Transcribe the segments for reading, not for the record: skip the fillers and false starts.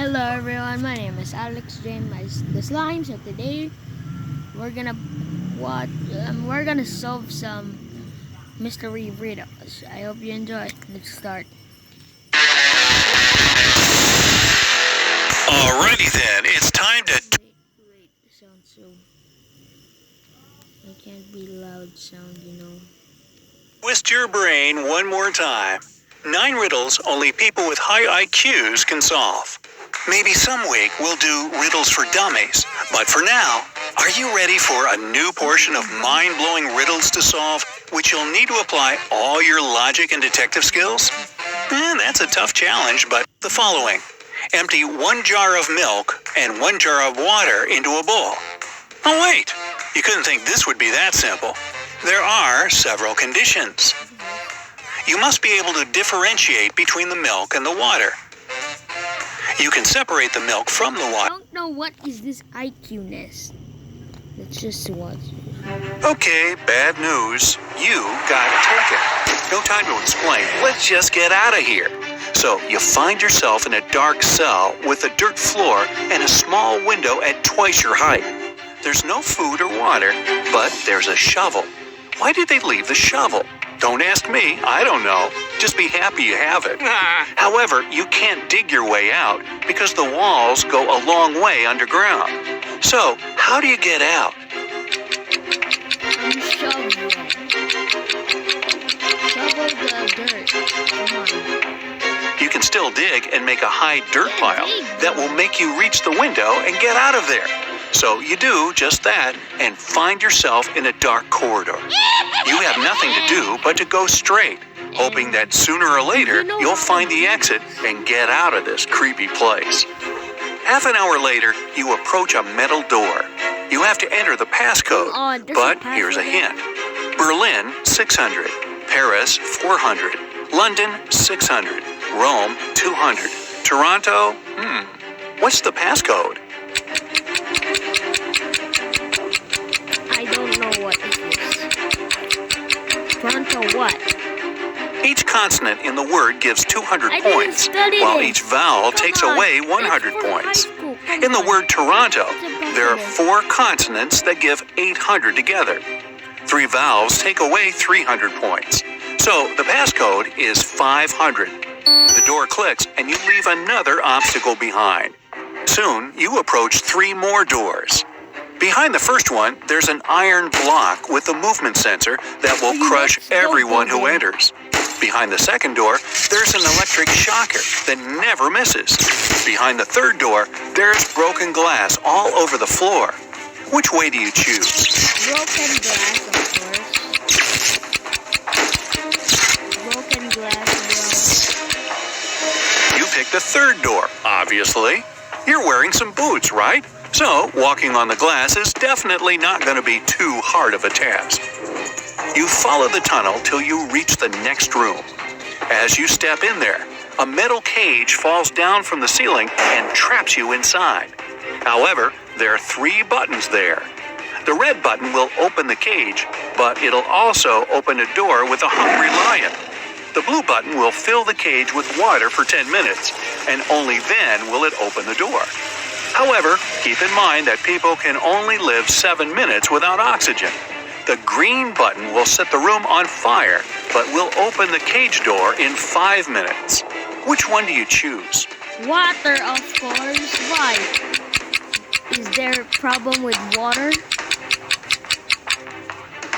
Hello everyone, my name is Alex James the Slime. So today we're gonna solve some mystery riddles. I hope you enjoy. Let's start. Alrighty then, it's time to Wait, the sound so I can't be loud sound, twist your brain one more time. 9 riddles only people with high IQs can solve. Maybe some week we'll do riddles for dummies, but for now, are you ready for a new portion of mind-blowing riddles to solve, which you'll need to apply all your logic and detective skills? That's a tough challenge, but the following. Empty 1 jar of milk and 1 jar of water into a bowl. Oh wait, you couldn't think this would be that simple. There are several conditions. You must be able to differentiate between the milk and the water. You can separate the milk from the I water. don't know what is this IQ-ness. Let's just watch. Okay, bad news. You got taken. No time to explain. Let's just get out of here. So you find yourself in a dark cell with a dirt floor and a small window at twice your height. There's no food or water, but there's a shovel. Why did they leave the shovel? Don't ask me, I don't know. Just be happy you have it. However, you can't dig your way out because the walls go a long way underground. So, how do you get out? Shovel the dirt. Come on. You can still dig and make a high dirt pile that will make you reach the window and get out of there. So you do just that and find yourself in a dark corridor. You have nothing to do but to go straight, hoping that sooner or later you'll find the exit and get out of this creepy place. Half an hour later, you approach a metal door. You have to enter the passcode, but here's a hint. Berlin, 600. Paris, 400. London, 600. Rome, 200. Toronto, what's the passcode? I don't know what is this. Toronto what? Each consonant in the word gives 200 points, while each vowel takes away 100 points. In the word Toronto, there are 4 consonants that give 800 together. 3 vowels take away 300 points. So the passcode is 500. The door clicks and you leave another obstacle behind. Soon, you approach 3 more doors. Behind the first one, there's an iron block with a movement sensor that will crush everyone who enters. Behind the second door, there's an electric shocker that never misses. Behind the third door, there's broken glass all over the floor. Which way do you choose? Broken glass, of course. Broken glass, You pick the third door, obviously. You're wearing some boots, right? So, walking on the glass is definitely not going to be too hard of a task. You follow the tunnel till you reach the next room. As you step in there, a metal cage falls down from the ceiling and traps you inside. However, there are 3 buttons there. The red button will open the cage, but it'll also open a door with a hungry lion. The blue button will fill the cage with water for 10 minutes, and only then will it open the door. However, keep in mind that people can only live 7 minutes without oxygen. The green button will set the room on fire, but will open the cage door in 5 minutes. Which one do you choose? Water, of course. Why? Is there a problem with water?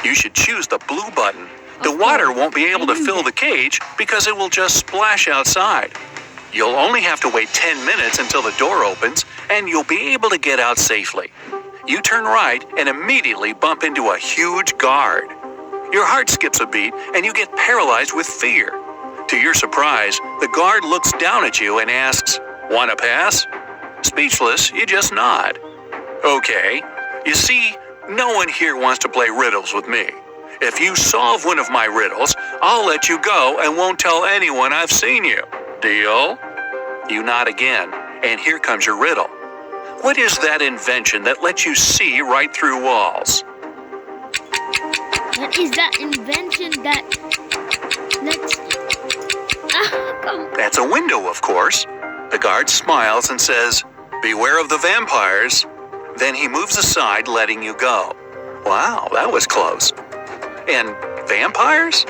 You should choose the blue button. The water won't be able to fill the cage because it will just splash outside. You'll only have to wait 10 minutes until the door opens, and you'll be able to get out safely. You turn right and immediately bump into a huge guard. Your heart skips a beat, and you get paralyzed with fear. To your surprise, the guard looks down at you and asks, "Want to pass?" Speechless, you just nod. Okay. You see, no one here wants to play riddles with me. If you solve one of my riddles, I'll let you go and won't tell anyone I've seen you. Deal? You nod again, and here comes your riddle. What is that invention that lets you see right through walls? What is that invention that's... That's a window, of course. The guard smiles and says, "Beware of the vampires." Then he moves aside, letting you go. Wow, that was close. And vampires?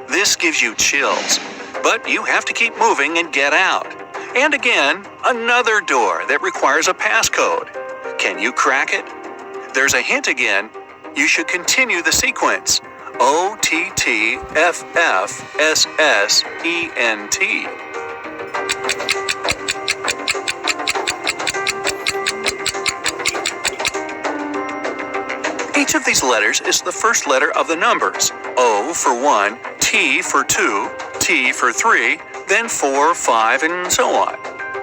This gives you chills, but you have to keep moving and get out. And again, another door that requires a passcode. Can you crack it? There's a hint again. You should continue the sequence. OTTFFSSENT. Each of these letters is the first letter of the numbers. O for 1, T for 2, T for 3, then 4, 5, and so on.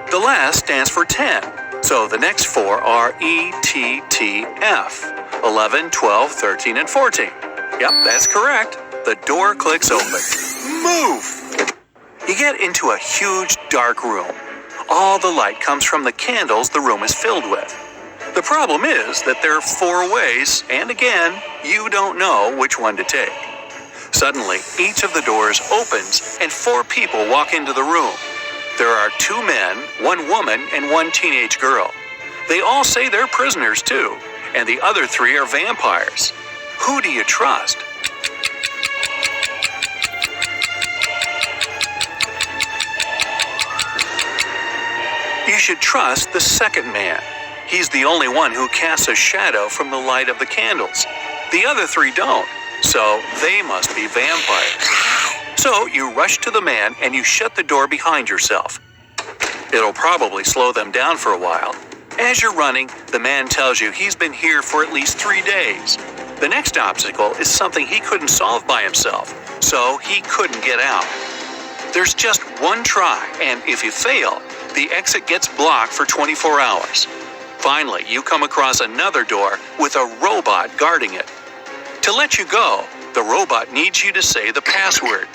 The last stands for 10, so the next four are ETTF, 11, 12, 13, and 14. Yep, that's correct. The door clicks open. Move! You get into a huge dark room. All the light comes from the candles the room is filled with. The problem is that there are 4 ways, and again, you don't know which one to take. Suddenly, each of the doors opens and 4 people walk into the room. There are 2 men, 1 woman, and 1 teenage girl. They all say they're prisoners too, and the other 3 are vampires. Who do you trust? You should trust the second man. He's the only one who casts a shadow from the light of the candles. The other 3 don't, so they must be vampires. So you rush to the man and you shut the door behind yourself. It'll probably slow them down for a while. As you're running, the man tells you he's been here for at least 3 days. The next obstacle is something he couldn't solve by himself, so he couldn't get out. There's just 1 try, and if you fail, the exit gets blocked for 24 hours. Finally, you come across another door with a robot guarding it. To let you go, the robot needs you to say the password.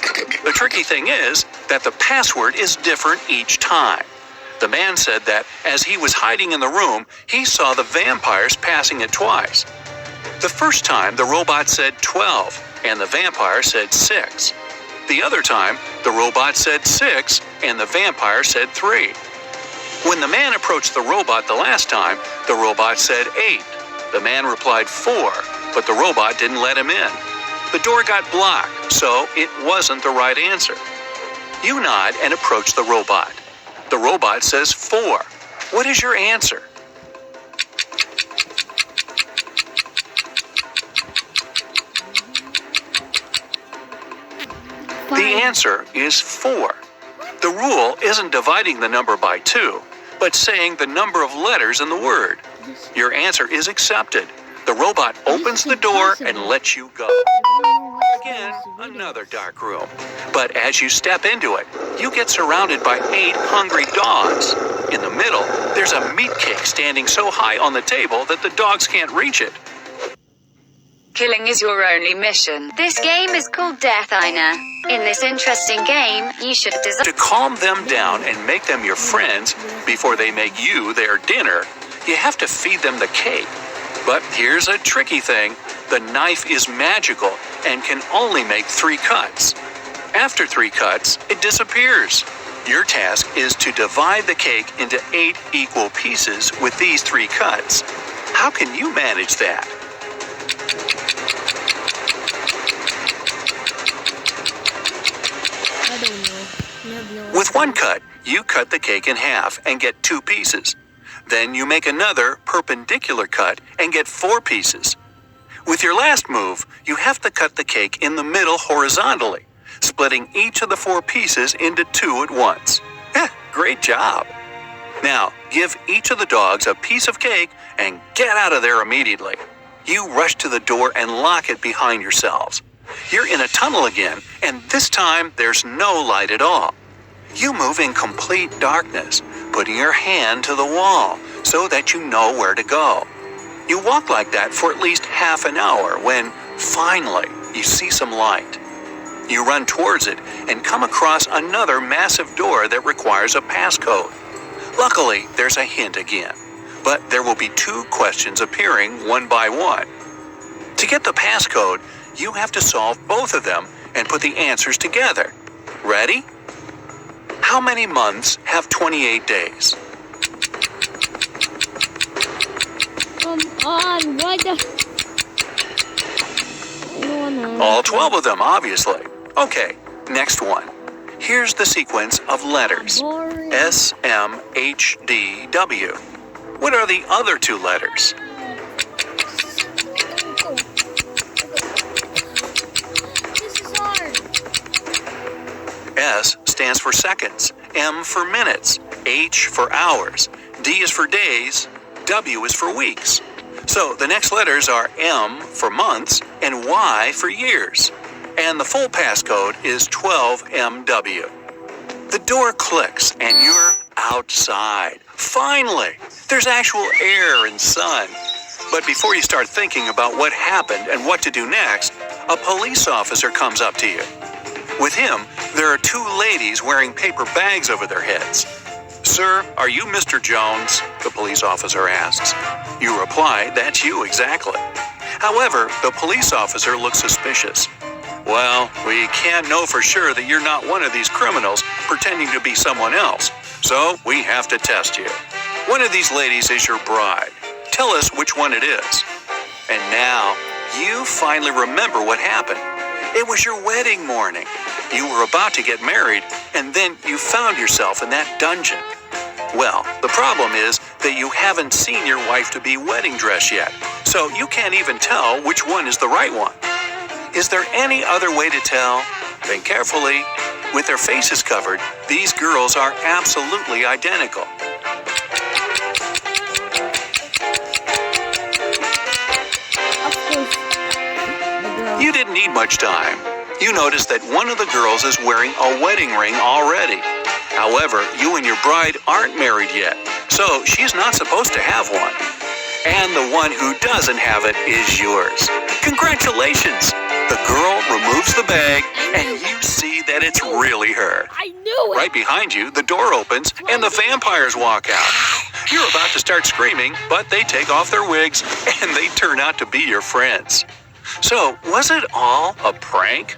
The tricky thing is that the password is different each time. The man said that as he was hiding in the room, he saw the vampires passing it twice. The first time, the robot said 12, and the vampire said 6. The other time, the robot said 6, and the vampire said 3. When the man approached the robot the last time, the robot said 8. The man replied 4, but the robot didn't let him in. The door got blocked, so it wasn't the right answer. You nod and approach the robot. The robot says 4. What is your answer? The answer is 4. The rule isn't dividing the number by 2, but saying the number of letters in the word. Your answer is accepted. The robot opens the door and lets you go. Again, another dark room. But as you step into it, you get surrounded by 8 hungry dogs. In the middle, there's a meat cake standing so high on the table that the dogs can't reach it. Killing is your only mission. This game is called Death Ina. In this interesting game, you should To calm them down and make them your friends before they make you their dinner, you have to feed them the cake. But here's a tricky thing. The knife is magical and can only make 3 cuts. After 3 cuts, it disappears. Your task is to divide the cake into 8 equal pieces with these 3 cuts. How can you manage that? I don't know. I have no With idea. 1 cut, you cut the cake in half and get 2 pieces. Then you make another perpendicular cut and get 4 pieces. With your last move, you have to cut the cake in the middle horizontally, splitting each of the 4 pieces into 2 at once. Great job. Now, give each of the dogs a piece of cake and get out of there immediately. You rush to the door and lock it behind yourselves. You're in a tunnel again, and this time there's no light at all. You move in complete darkness, putting your hand to the wall so that you know where to go. You walk like that for at least half an hour when, finally, you see some light. You run towards it and come across another massive door that requires a passcode. Luckily, there's a hint again, but there will be 2 questions appearing one by one. To get the passcode, you have to solve both of them and put the answers together. Ready? How many months have 28 days? Come on, what the? All 12 of them, obviously. Okay, next one. Here's the sequence of letters. Boring. S, M, H, D, W. What are the other two letters? This is hard. S stands for seconds, M for minutes, H for hours, D is for days, W is for weeks. So the next letters are M for months and Y for years. And the full passcode is 12MW. The door clicks and you're outside. Finally, there's actual air and sun. But before you start thinking about what happened and what to do next, a police officer comes up to you. With him, there are two ladies wearing paper bags over their heads. "Sir, are you Mr. Jones?" the police officer asks. You reply, "That's you exactly." However, the police officer looks suspicious. "Well, we can't know for sure that you're not one of these criminals pretending to be someone else, so we have to test you. One of these ladies is your bride. Tell us which one it is." And now, you finally remember what happened. It was your wedding morning. You were about to get married, and then you found yourself in that dungeon. Well, the problem is that you haven't seen your wife-to-be wedding dress yet, so you can't even tell which one is the right one. Is there any other way to tell? Think carefully. With their faces covered, these girls are absolutely identical. Of course. The girl. You didn't need much time. You noticed that one of the girls is wearing a wedding ring already. However, you and your bride aren't married yet, so she's not supposed to have one. And the one who doesn't have it is yours. Congratulations! The girl removes the bag, and you see that it's really her. I knew it. Right behind you, the door opens, and the vampires walk out. You're about to start screaming, but they take off their wigs, and they turn out to be your friends. So, was it all a prank?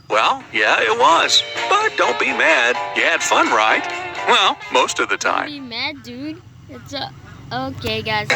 Well, yeah, it was. But don't be mad. You had fun, right? Well, most of the Don't time. be mad, dude. It's a. Okay, guys.